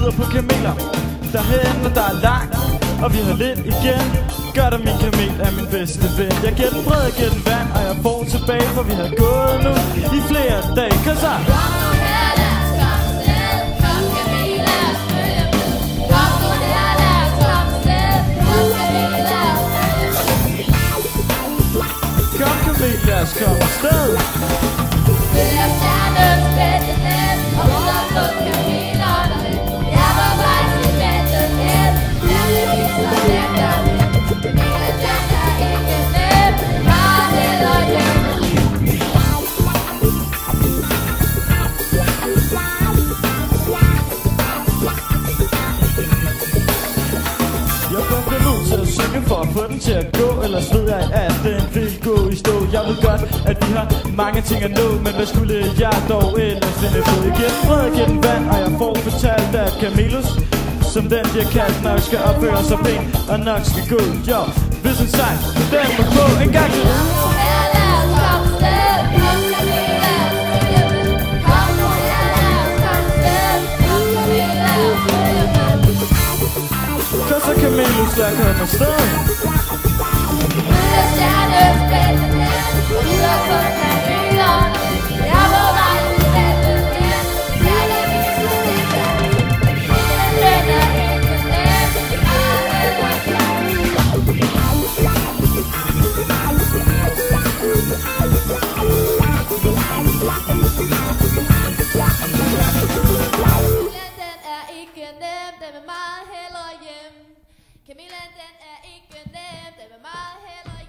rider på kameler, derhen og der er langt, og vi har lidt igen. Gør dig min kamel er min bedste ven. Jeg giver den brød, jeg giver den vand, og jeg får tilbage, for vi har gået nu i flere dage. Cause I kom kamel, lad os komme afsted. Følger stjernens bedstehed, og videre på kamelerne. Jeg var vej til bedstehed, stjernen viser lækker. Kamelen den er ikke nem, bare heller hjem. Jeg bliver nødt til at synge for at få den til at gå, ellers ved jeg, at den vil gå i stå. Jeg ved godt, at vi har mange ting at nå, men hvad skulle jeg dog ellers finde på? Jeg giver den brød, jeg giver den vand, og jeg får fortalt, at Camillus, som den bliver kaldt, nok skal opføre sig pænt, og nok skal gå. Jo, hvis en sang, den må gå en gang til. Så Camillus, lad komme afsted. Følger stjernens bedstehed, og videre på kamelerne. Jeg var vej til bedstehed, stjernen viser lækker. Kamelen den er ikke nem, bare heller Kamelen den er ikke nem, den vil meget hellere hjem.